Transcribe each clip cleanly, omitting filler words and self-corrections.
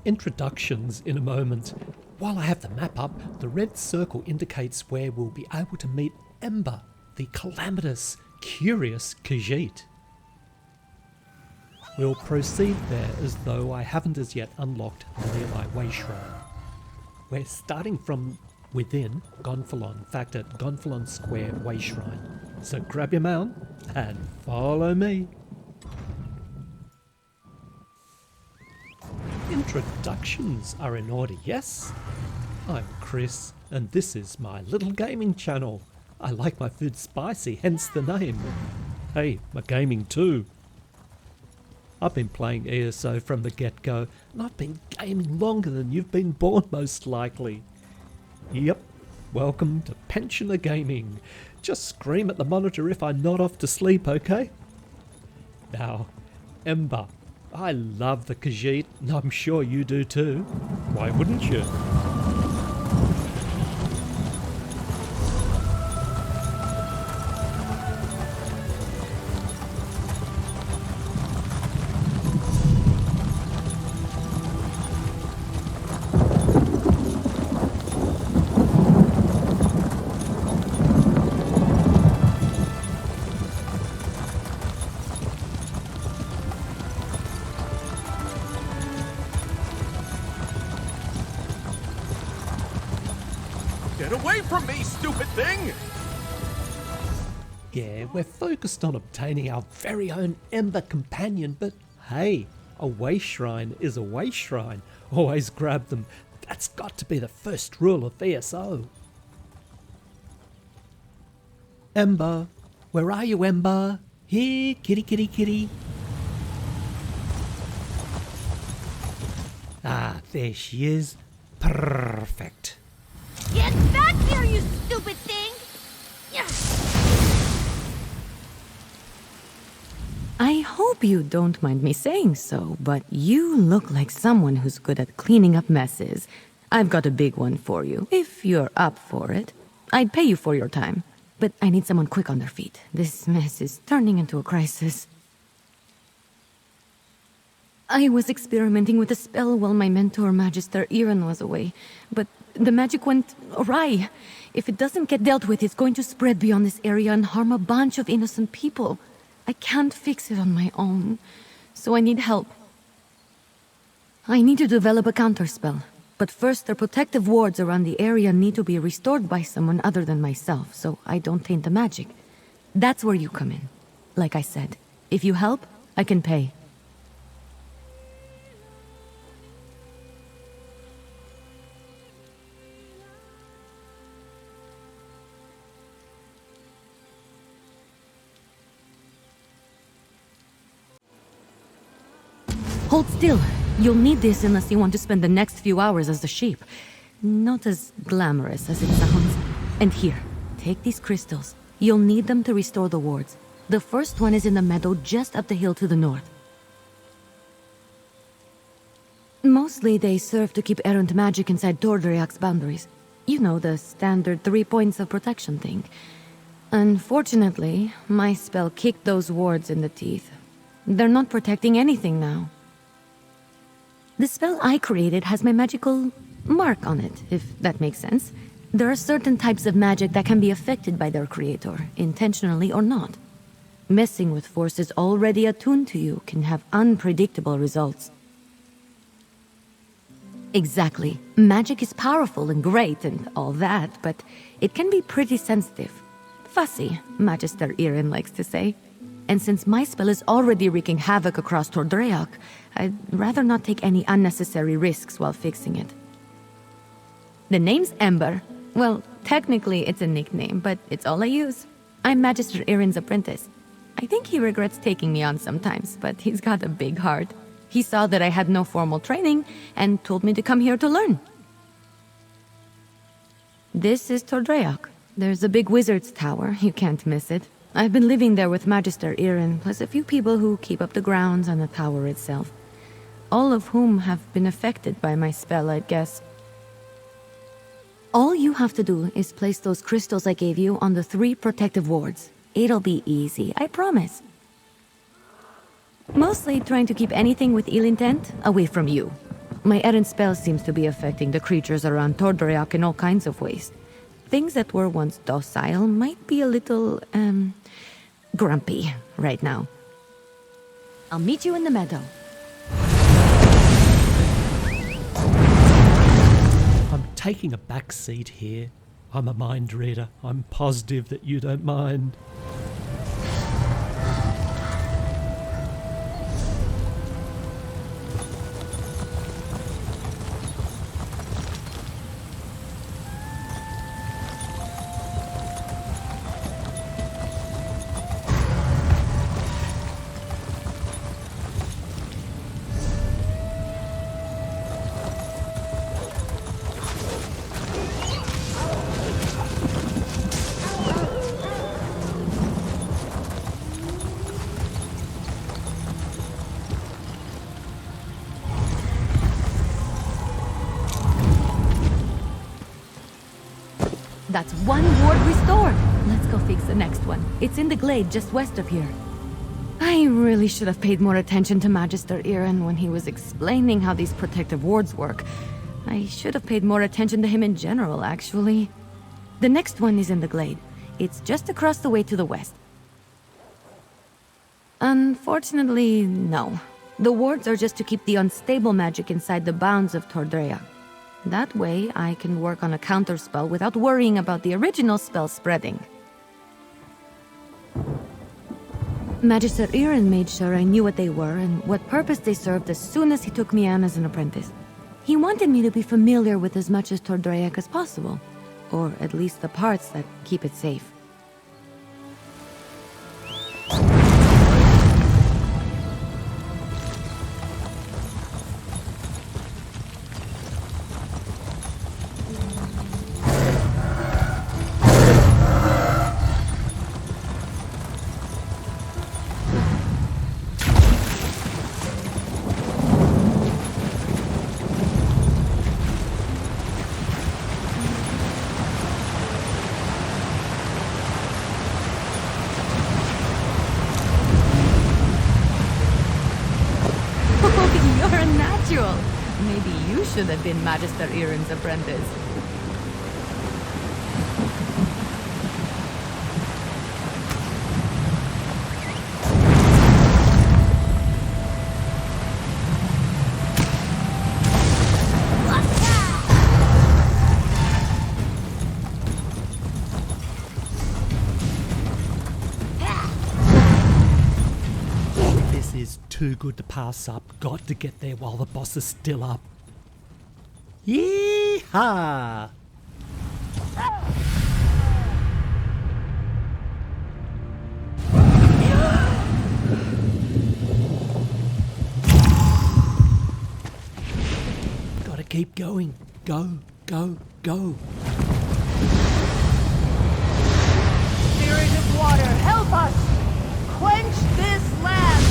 Introductions in a moment. While I have the map up, the red circle indicates where we'll be able to meet Ember, the calamitous, curious Khajiit. We'll proceed there as though I haven't as yet unlocked the nearby way shrine. We're starting from within Gonfalon, in fact at Gonfalon Square way shrine. So grab your mount and follow me. Introductions are in order, yes? I'm Chris, and this is my little gaming channel. I like my food spicy, hence the name. Hey, my gaming too. I've been playing ESO from the get-go, and I've been gaming longer than you've been born most likely. Yep, welcome to Pensioner Gaming. Just scream at the monitor if I nod off to sleep, okay? Now, Ember. I love the Khajiit, and I'm sure you do too. Why wouldn't you? Get away from me, stupid thing! Yeah, we're focused on obtaining our very own Ember Companion, but hey, a way shrine is a way shrine. Always grab them. That's got to be the first rule of ESO. Ember, where are you, Ember? Here, kitty, kitty, kitty. Ah, there she is. Perfect. Get back here, you stupid thing! I hope you don't mind me saying so, but you look like someone who's good at cleaning up messes. I've got a big one for you, if you're up for it. I'd pay you for your time, but I need someone quick on their feet. This mess is turning into a crisis. I was experimenting with a spell while my mentor, Magister Iren, was away, but the magic went awry. If it doesn't get dealt with, it's going to spread beyond this area and harm a bunch of innocent people. I can't fix it on my own, so I need help. I need to develop a counterspell, but first the protective wards around the area need to be restored by someone other than myself, so I don't taint the magic. That's where you come in. Like I said, if you help, I can pay. Hold still. You'll need this unless you want to spend the next few hours as a sheep. Not as glamorous as it sounds. And here, take these crystals. You'll need them to restore the wards. The first one is in the meadow just up the hill to the north. Mostly they serve to keep errant magic inside Tordriak's boundaries. You know, the standard 3 points of protection thing. Unfortunately, my spell kicked those wards in the teeth. They're not protecting anything now. The spell I created has my magical mark on it, if that makes sense. There are certain types of magic that can be affected by their creator, intentionally or not. Messing with forces already attuned to you can have unpredictable results. Exactly. Magic is powerful and great and all that, but it can be pretty sensitive. Fussy, Magister Iren likes to say. And since my spell is already wreaking havoc across Tordriak, I'd rather not take any unnecessary risks while fixing it. The name's Ember. Well, technically it's a nickname, but it's all I use. I'm Magister Iren's apprentice. I think he regrets taking me on sometimes, but he's got a big heart. He saw that I had no formal training and told me to come here to learn. This is Tordriak. There's a big wizard's tower, you can't miss it. I've been living there with Magister Iren, plus a few people who keep up the grounds and the tower itself. All of whom have been affected by my spell, I'd guess. All you have to do is place those crystals I gave you on the 3 protective wards. It'll be easy, I promise. Mostly trying to keep anything with ill intent away from you. My errant spell seems to be affecting the creatures around Tordreak in all kinds of ways. Things that were once docile might be a little, grumpy right now. I'll meet you in the meadow. I'm taking a back seat here. I'm a mind reader. I'm positive that you don't mind. That's one ward restored. Let's go fix the next one. It's in the glade just west of here. I really should have paid more attention to Magister Iran when he was explaining how these protective wards work. I should have paid more attention to him in general, actually. The next one is in the glade. It's just across the way to the west. Unfortunately, no. The wards are just to keep the unstable magic inside the bounds of Tordrea. That way, I can work on a counterspell without worrying about the original spell spreading. Magister Iran made sure I knew what they were and what purpose they served as soon as he took me on as an apprentice. He wanted me to be familiar with as much as Tordreac as possible, or at least the parts that keep it safe. You're a natural. Maybe you should have been Magister Iran's apprentice. Too good to pass up. Got to get there while the boss is still up. Yee-haw! Gotta keep going. Go, go, go. Spirit of water, help us! Quench this land!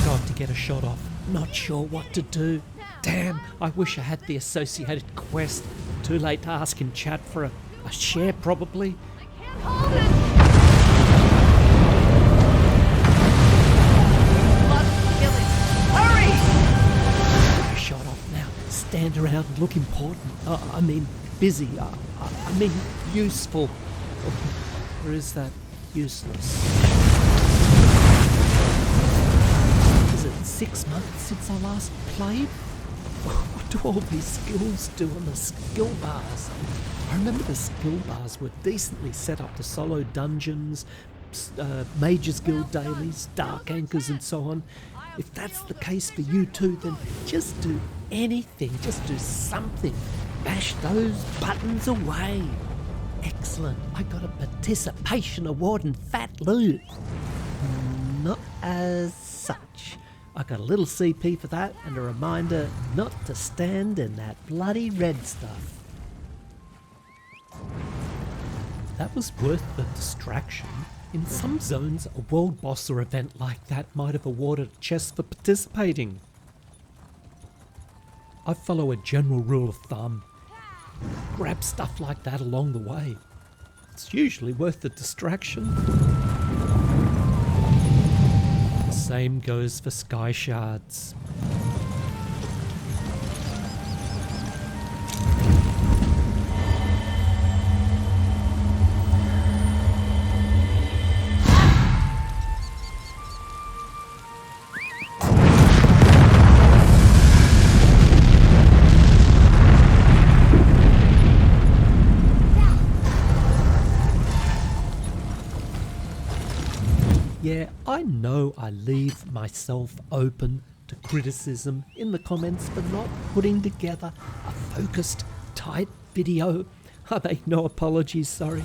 Got to get a shot off. Not sure what to do. Damn, I wish I had the associated quest. Too late to ask in chat for a share, probably. I can't hold it! Must kill it! Hurry! Get a shot off now. Stand around and look important. I mean, busy. I mean, useful. Or is that useless? 6 months since I last played? What do all these skills do on the skill bars? I remember the skill bars were decently set up to solo dungeons, Mage's Guild dailies, Dark Anchors and so on. If that's the case for you too, then just do anything, just do something. Bash those buttons away. Excellent, I got a participation award and fat loot. Not as such. I got a little CP for that and a reminder not to stand in that bloody red stuff. That was worth the distraction. In some zones, a world boss or event like that might have awarded a chest for participating. I follow a general rule of thumb. Grab stuff like that along the way. It's usually worth the distraction. Same goes for sky shards. Yeah, I know I leave myself open to criticism in the comments for not putting together a focused, tight video. I make no apologies, sorry.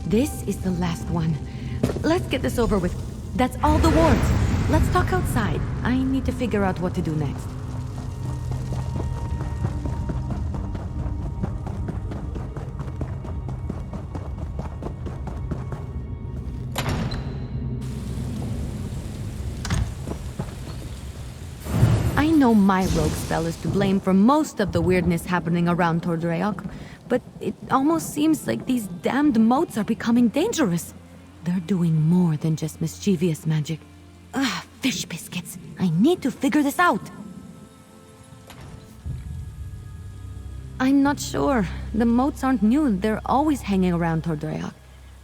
This is the last one. Let's get this over with. That's all the wards. Let's talk outside. I need to figure out what to do next. I know my rogue spell is to blame for most of the weirdness happening around Tordreok, but it almost seems like these damned moats are becoming dangerous. They're doing more than just mischievous magic. Ugh, fish biscuits. I need to figure this out. I'm not sure. The moats aren't new. They're always hanging around Tordreok.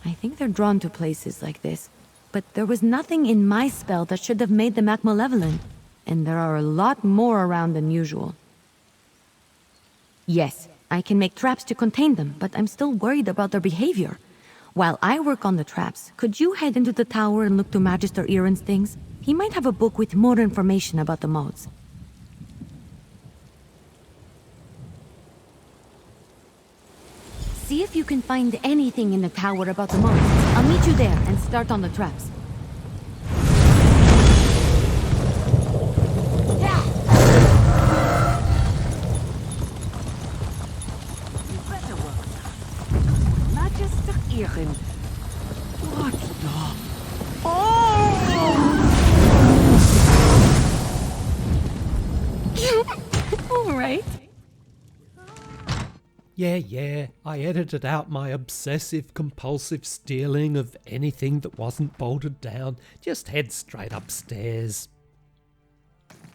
I think they're drawn to places like this. But there was nothing in my spell that should have made them act malevolent. And there are a lot more around than usual. Yes, I can make traps to contain them, but I'm still worried about their behavior. While I work on the traps, could you head into the tower and look to Magister Iren's things? He might have a book with more information about the modes. See if you can find anything in the tower about the modes. I'll meet you there and start on the traps. What the? All right. Yeah, I edited out my obsessive-compulsive stealing of anything that wasn't bolted down. Just head straight upstairs.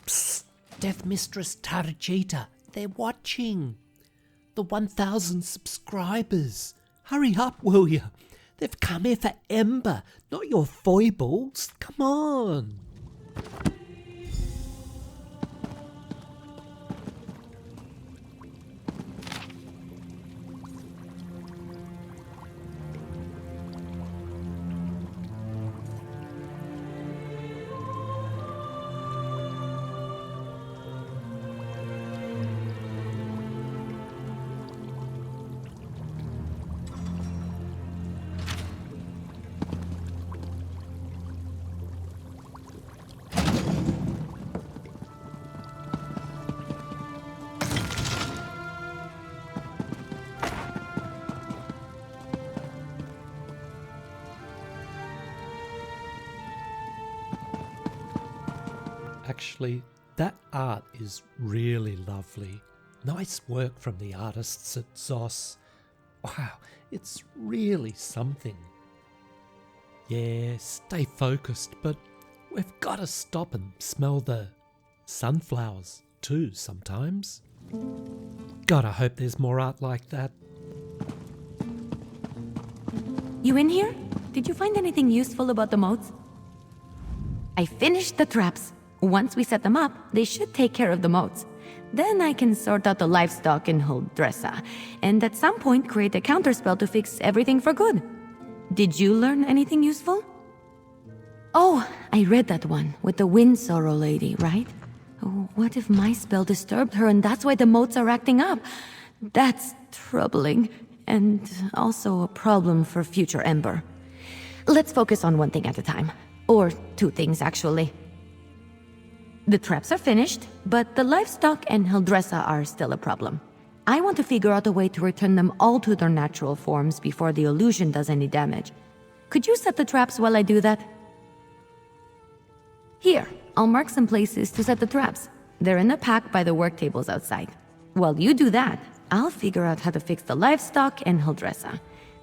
Psst, Death Mistress Tarjita, they're watching. The 1,000 subscribers. Hurry up, will you? They've come here for Ember, not your foibles. Come on. Actually, that art is really lovely. Nice work from the artists at ZOS. Wow, it's really something. Yeah, stay focused, but we've got to stop and smell the sunflowers too sometimes. God, I hope there's more art like that. You in here? Did you find anything useful about the moats? I finished the traps. Once we set them up, they should take care of the moats. Then I can sort out the livestock in Huldressa, and at some point create a counterspell to fix everything for good. Did you learn anything useful? Oh, I read that one with the Wind Sorrow lady, right? Oh, what if my spell disturbed her and that's why the moats are acting up? That's troubling, and also a problem for future Ember. Let's focus on one thing at a time. Or two things, actually. The traps are finished, but the livestock and Huldressa are still a problem. I want to figure out a way to return them all to their natural forms before the illusion does any damage. Could you set the traps while I do that? Here, I'll mark some places to set the traps. They're in a pack by the work tables outside. While you do that, I'll figure out how to fix the livestock and Huldressa.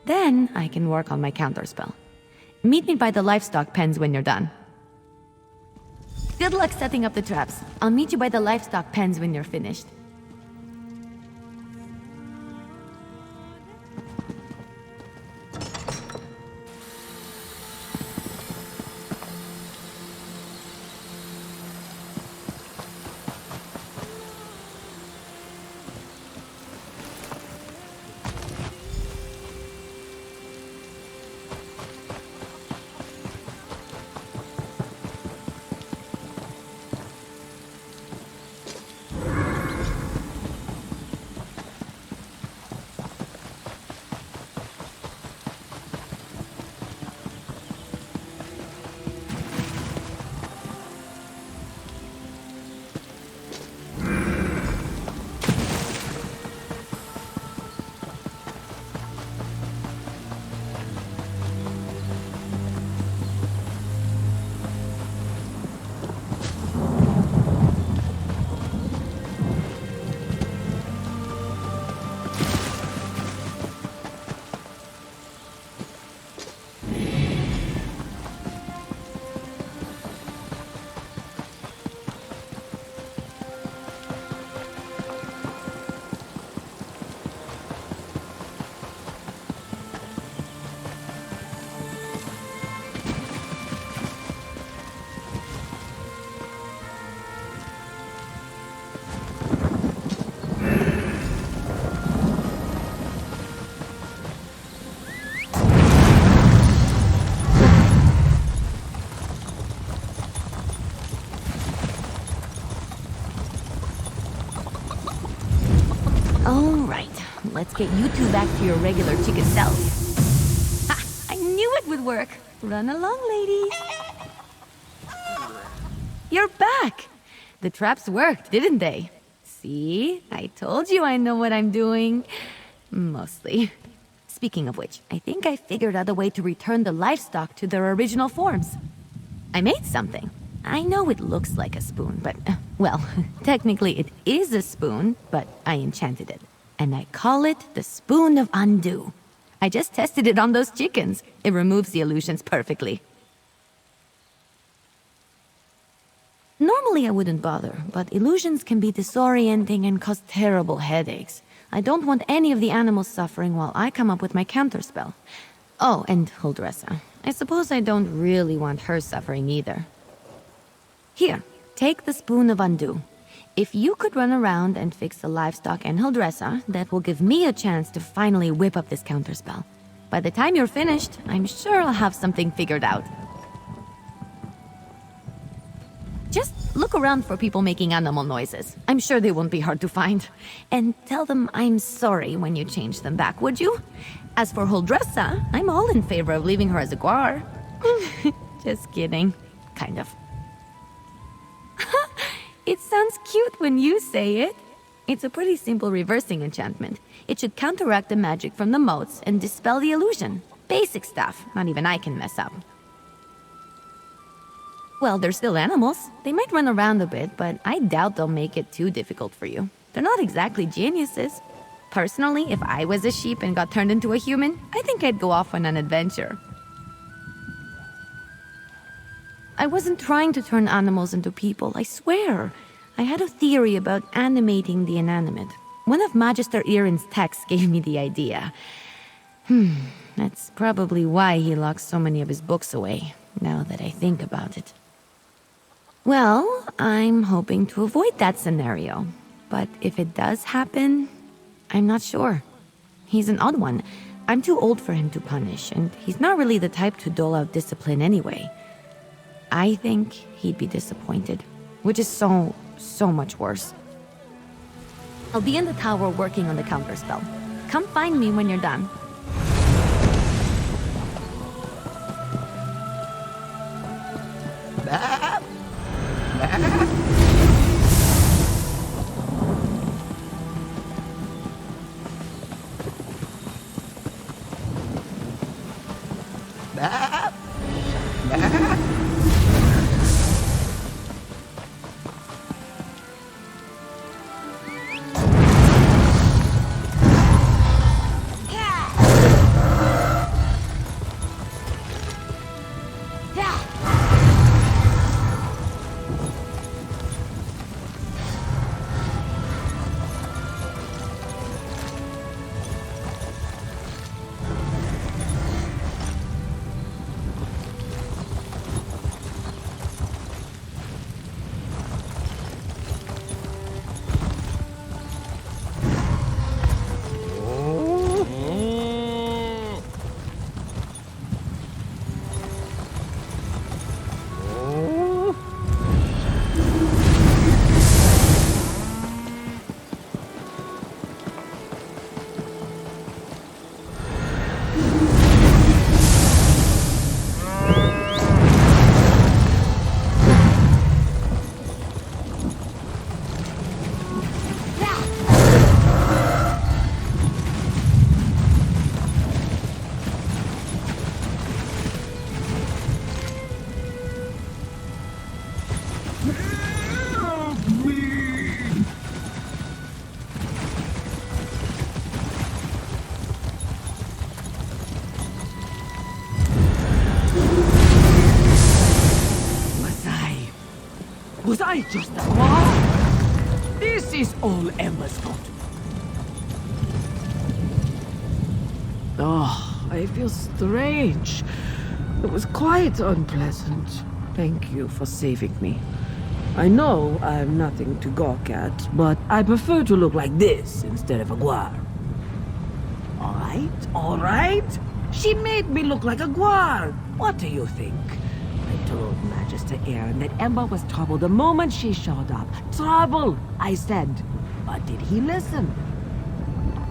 Then I can work on my counterspell. Meet me by the livestock pens when you're done. Good luck setting up the traps. I'll meet you by the livestock pens when you're finished. let's get you two back to your regular chicken selves. Ha! I knew it would work. Run along, ladies. You're back! The traps worked, didn't they? See? I told you I know what I'm doing. Mostly. Speaking of which, I think I figured out a way to return the livestock to their original forms. I made something. I know it looks like a spoon, but, well, technically it is a spoon, but I enchanted it. And I call it the Spoon of Undo. I just tested it on those chickens. It removes the illusions perfectly. Normally I wouldn't bother, but illusions can be disorienting and cause terrible headaches. I don't want any of the animals suffering while I come up with my counterspell. Oh, and Huldressa. I suppose I don't really want her suffering either. Here, take the Spoon of Undo. If you could run around and fix the livestock and Huldressa, that will give me a chance to finally whip up this counterspell. By the time you're finished, I'm sure I'll have something figured out. Just look around for people making animal noises. I'm sure they won't be hard to find. And tell them I'm sorry when you change them back, would you? As for Huldressa, I'm all in favor of leaving her as a guar. Just kidding. Kind of. It sounds cute when you say it. It's a pretty simple reversing enchantment. It should counteract the magic from the motes and dispel the illusion. Basic stuff, not even I can mess up. Well, they're still animals. They might run around a bit, but I doubt they'll make it too difficult for you. They're not exactly geniuses. Personally, if I was a sheep and got turned into a human, I think I'd go off on an adventure. I wasn't trying to turn animals into people, I swear. I had a theory about animating the inanimate. One of Magister Irin's texts gave me the idea. That's probably why he locks so many of his books away, now that I think about it. Well, I'm hoping to avoid that scenario. But if it does happen, I'm not sure. He's an odd one. I'm too old for him to punish, and he's not really the type to dole out discipline anyway. I think he'd be disappointed, which is so much worse. I'll be in the tower working on the counterspell. Come find me when you're done. Was I just a guar? This is all Emma's fault. Oh, I feel strange. It was quite unpleasant. Thank you for saving me. I know I'm nothing to gawk at, but I prefer to look like this instead of a guar. All right. She made me look like a guar. What do you think? I told Magister Aaron that Ember was trouble the moment she showed up. Trouble, I said. But did he listen?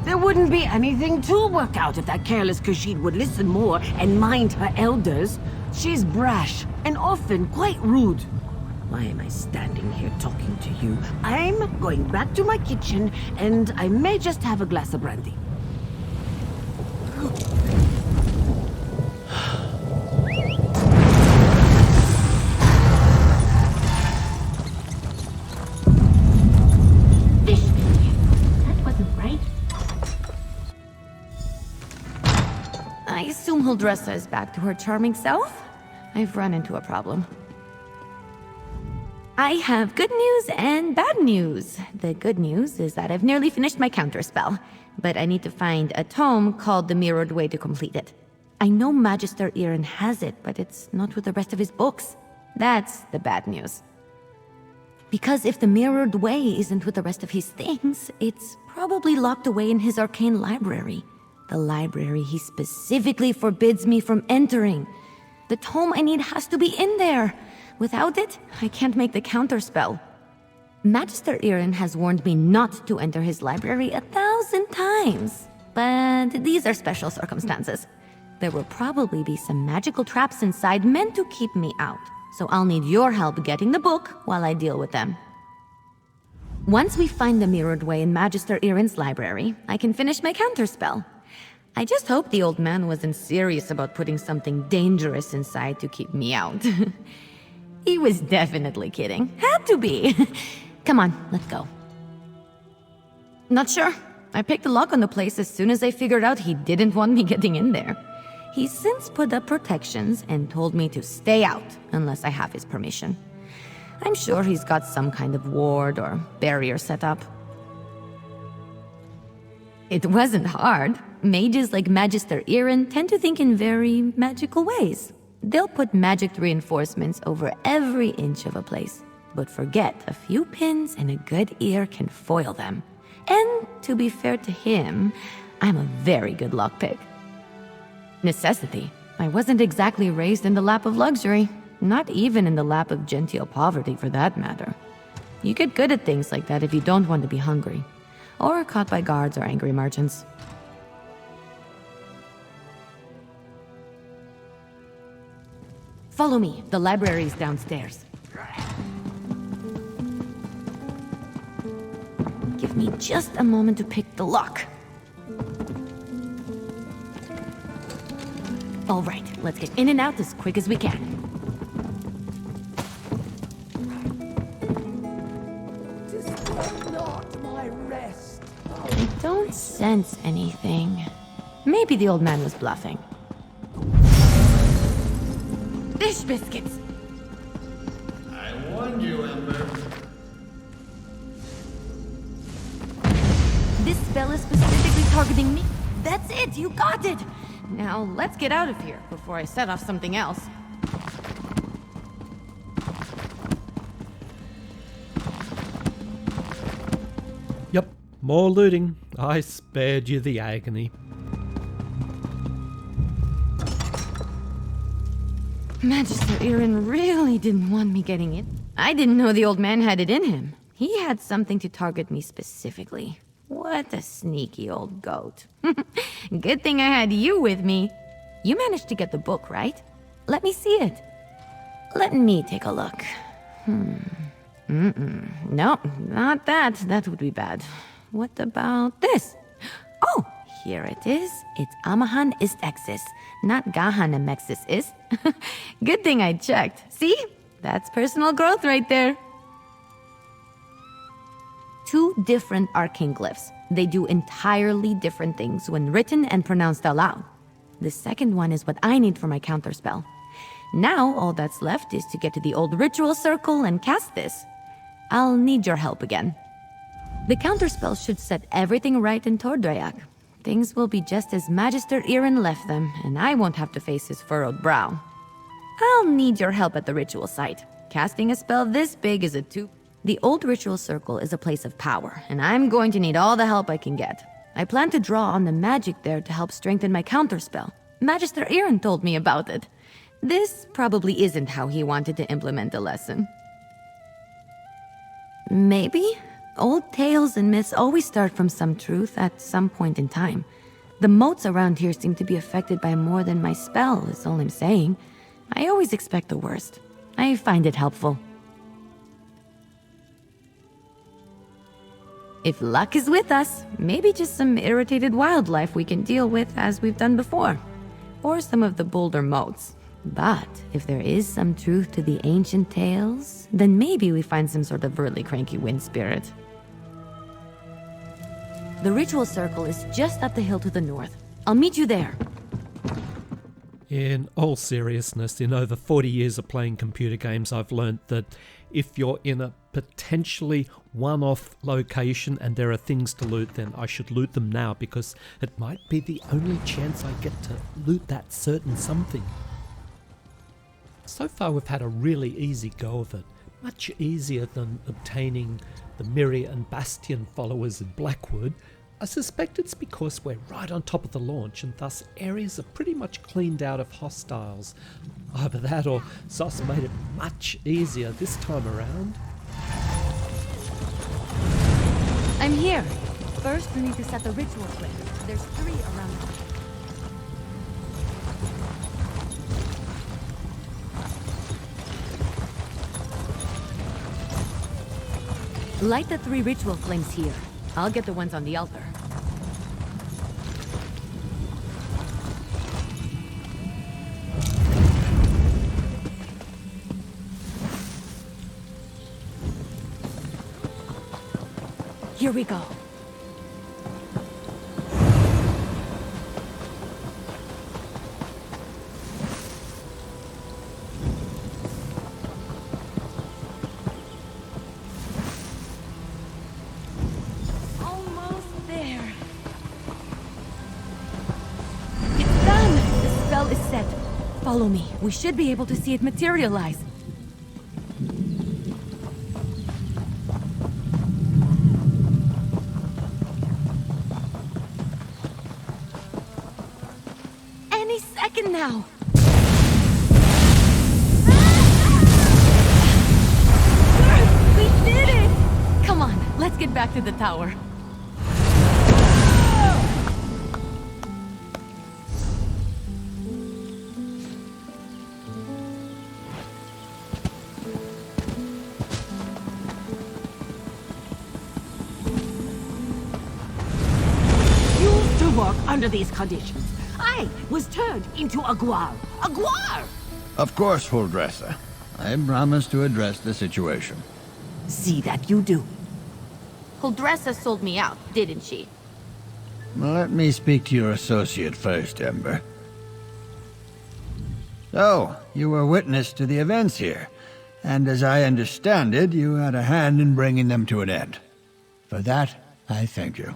There wouldn't be anything to work out if that careless Khajiit would listen more and mind her elders. She's brash and often quite rude. Why am I standing here talking to you? I'm going back to my kitchen, and I may just have a glass of brandy. That wasn't right. I assume he'll dress us back to her charming self. I've run into a problem. I have good news and bad news. The good news is that I've nearly finished my counterspell, but I need to find a tome called The Mirrored Way to complete it. I know Magister Irin has it, but it's not with the rest of his books. That's the bad news. Because if The Mirrored Way isn't with the rest of his things, it's probably locked away in his arcane library. The library he specifically forbids me from entering. The tome I need has to be in there. Without it, I can't make the counterspell. Magister Irin has warned me not to enter his library 1,000 times. But these are special circumstances. There will probably be some magical traps inside meant to keep me out. So I'll need your help getting the book while I deal with them. Once we find the Mirrored Way in Magister Irin's library, I can finish my counterspell. I just hope the old man wasn't serious about putting something dangerous inside to keep me out. He was definitely kidding. Had to be. Come on, let's go. Not sure. I picked the lock on the place as soon as I figured out he didn't want me getting in there. He's since put up protections and told me to stay out unless I have his permission. I'm sure he's got some kind of ward or barrier set up. It wasn't hard. Mages like Magister Irin tend to think in very magical ways. They'll put magic reinforcements over every inch of a place, but forget a few pins and a good ear can foil them. And to be fair to him, I'm a very good lockpick. Necessity. I wasn't exactly raised in the lap of luxury, not even in the lap of genteel poverty for that matter. You get good at things like that if you don't want to be hungry, or caught by guards or angry merchants. Follow me. The library's downstairs. Give me just a moment to pick the lock. All right, let's get in and out as quick as we can. Disturb not my rest. I don't sense anything. Maybe the old man was bluffing. Fish biscuits! I warned you, Ember. This spell is specifically targeting me. That's it, you got it! Now, let's get out of here before I set off something else. Yep, more looting. I spared you the agony. Magister Irin really didn't want me getting it. I didn't know the old man had it in him. He had something to target me specifically. What a sneaky old goat. Good thing I had you with me. You managed to get the book, right? Let me see it. Let me take a look. No, not that. That would be bad. What about this? Oh, here it is. It's Amahan ist Exis, not Gahan Amexis ist. Good thing I checked. See? That's personal growth right there. 2 different arcane glyphs. They do entirely different things when written and pronounced aloud. The second one is what I need for my counterspell. Now, all that's left is to get to the old ritual circle and cast this. I'll need your help again. The counterspell should set everything right in Tordrayak. Things will be just as Magister Irin left them, and I won't have to face his furrowed brow. I'll need your help at the ritual site. Casting a spell this big is a The old ritual circle is a place of power, and I'm going to need all the help I can get. I plan to draw on the magic there to help strengthen my counterspell. Magister Irin told me about it. This probably isn't how he wanted to implement the lesson. Maybe? Old tales and myths always start from some truth at some point in time. The moats around here seem to be affected by more than my spell, is all I'm saying. I always expect the worst. I find it helpful. If luck is with us, maybe just some irritated wildlife we can deal with as we've done before. Or some of the bolder moats. But if there is some truth to the ancient tales, then maybe we find some sort of really cranky wind spirit. The ritual circle is just up the hill to the north. I'll meet you there. In all seriousness, in over 40 years of playing computer games, I've learned that if you're in a potentially one-off location and there are things to loot, then I should loot them now, because it might be the only chance I get to loot that certain something. So far we've had a really easy go of it, much easier than obtaining the Miri and Bastion followers in Blackwood. I suspect it's because we're right on top of the launch and thus areas are pretty much cleaned out of hostiles. Either that or Sos made it much easier this time around. I'm here. First, we need to set the ritual flame. There's 3 around the Light the 3 ritual flames here. I'll get the ones on the altar. Here we go. Follow me. We should be able to see it materialize. Any second now. We did it! Come on, let's get back to the tower. Under these conditions, I was turned into a guar. A guar! Of course, Huldressa. I promise to address the situation. See that you do. Huldressa sold me out, didn't she? Let me speak to your associate first, Ember. So, you were witness to the events here, and as I understand it, you had a hand in bringing them to an end. For that, I thank you.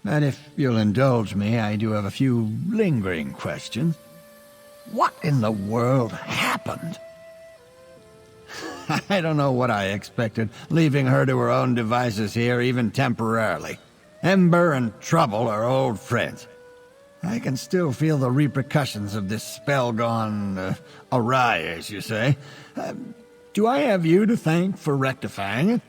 And if you'll indulge me, I do have a few lingering questions. What in the world happened? I don't know what I expected, leaving her to her own devices here, even temporarily. Ember and Trouble are old friends. I can still feel the repercussions of this spell gone awry, as you say. Do I have you to thank for rectifying it?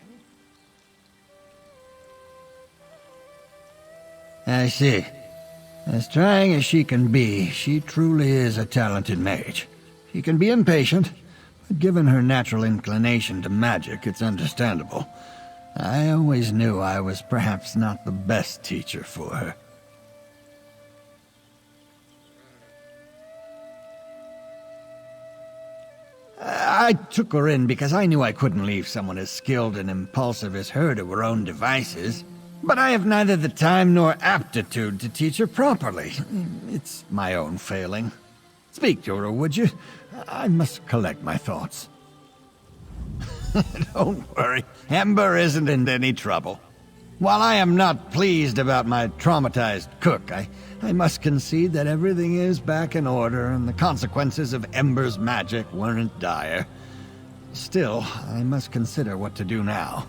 I see. As trying as she can be, she truly is a talented mage. She can be impatient, but given her natural inclination to magic, it's understandable. I always knew I was perhaps not the best teacher for her. I took her in because I knew I couldn't leave someone as skilled and impulsive as her to her own devices. But I have neither the time nor aptitude to teach her properly. It's my own failing. Speak to her, would you? I must collect my thoughts. Don't worry, Ember isn't in any trouble. While I am not pleased about my traumatized cook, I must concede that everything is back in order and the consequences of Ember's magic weren't dire. Still, I must consider what to do now.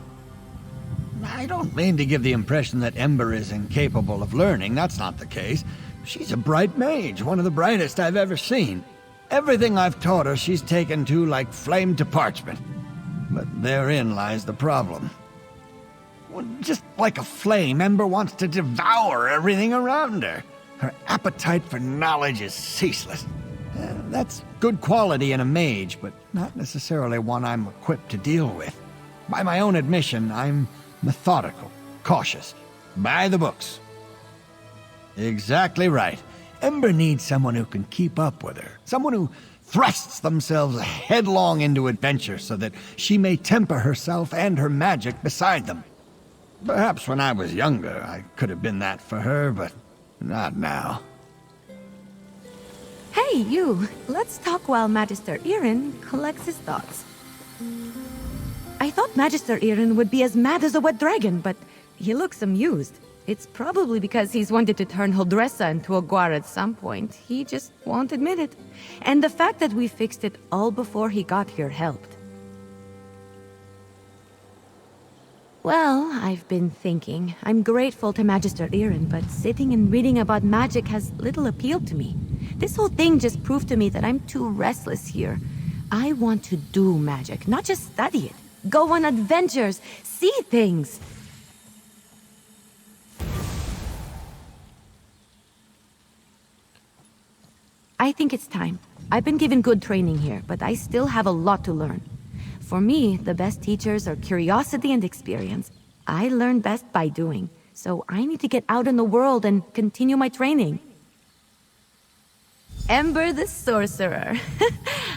I don't mean to give the impression that Ember is incapable of learning. That's not the case. She's a bright mage, one of the brightest I've ever seen. Everything I've taught her she's taken to like flame to parchment. But therein lies the problem. Well, just like a flame, Ember wants to devour everything around her. Her appetite for knowledge is ceaseless. That's good quality in a mage, but not necessarily one I'm equipped to deal with. By my own admission, I'm methodical, cautious, by the books. Exactly right. Ember needs someone who can keep up with her, someone who thrusts themselves headlong into adventure so that she may temper herself and her magic beside them. Perhaps when I was younger, I could have been that for her, but not now. Hey, you! Let's talk while Magister Irin collects his thoughts. I thought Magister Irin would be as mad as a wet dragon, but he looks amused. It's probably because he's wanted to turn Huldressa into a guar at some point. He just won't admit it. And the fact that we fixed it all before he got here helped. Well, I've been thinking. I'm grateful to Magister Irin, but sitting and reading about magic has little appeal to me. This whole thing just proved to me that I'm too restless here. I want to do magic, not just study it. Go on adventures, see things. I think it's time. I've been given good training here, but I still have a lot to learn. For me, the best teachers are curiosity and experience. I learn best by doing, so I need to get out in the world and continue my training. Ember the Sorcerer.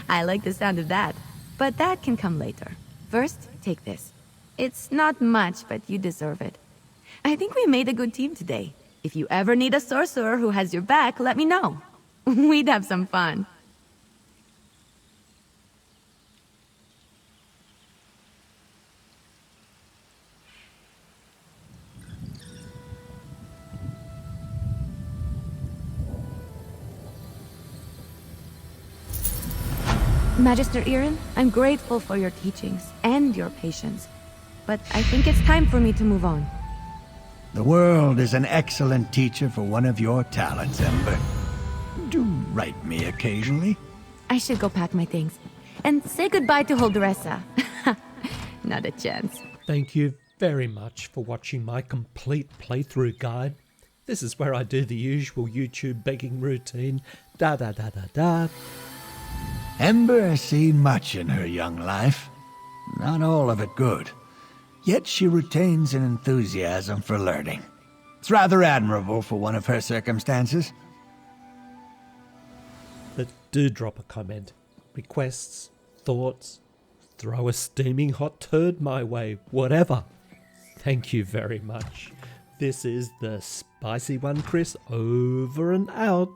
I like the sound of that, but that can come later. First, take this. It's not much, but you deserve it. I think we made a good team today. If you ever need a sorcerer who has your back, let me know. We'd have some fun. Magister Irin, I'm grateful for your teachings and your patience, but I think it's time for me to move on. The world is an excellent teacher for one of your talents, Ember. Do write me occasionally. I should go pack my things. And say goodbye to Huldressa. Not a chance. Thank you very much for watching my complete playthrough guide. This is where I do the usual YouTube begging routine. Da da da da da. Ember has seen much in her young life. Not all of it good. Yet she retains an enthusiasm for learning. It's rather admirable for one of her circumstances. But do drop a comment, requests, thoughts, throw a steaming hot turd my way, whatever. Thank you very much. This is the Spicy One Chris, over and out.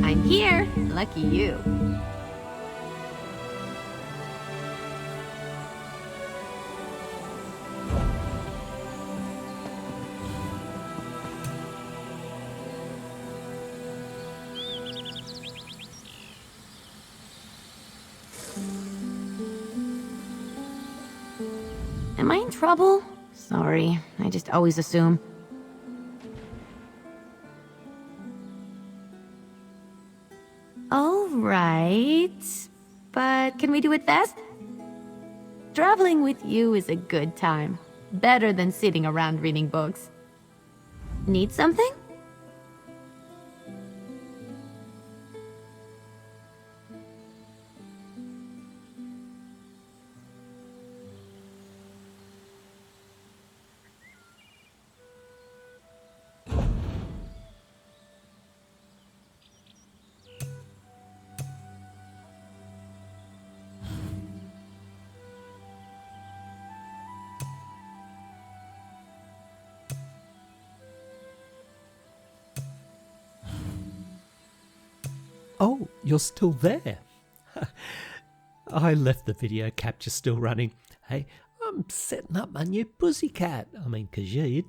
I'm here. Lucky you. Am I in trouble? Sorry, I just always assume. All right, but can we do it fast? Traveling with you is a good time. Better than sitting around reading books. Need something? Oh, you're still there. I left the video capture still running. Hey, I'm setting up my new pussycat. Khajiit.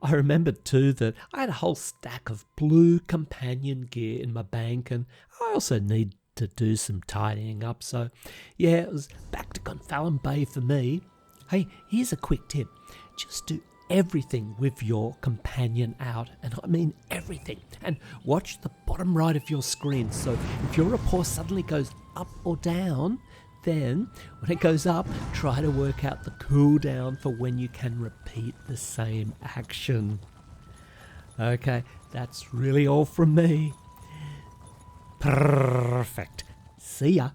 I remembered too that I had a whole stack of blue companion gear in my bank, and I also need to do some tidying up. So, yeah, it was back to Gonfalon Bay for me. Hey, here's a quick tip. Just do everything with your companion out, and I mean everything. And watch the bottom right of your screen. So if your rapport suddenly goes up or down, then when it goes up, try to work out the cooldown for when you can repeat the same action. Okay, that's really all from me. Perfect. See ya.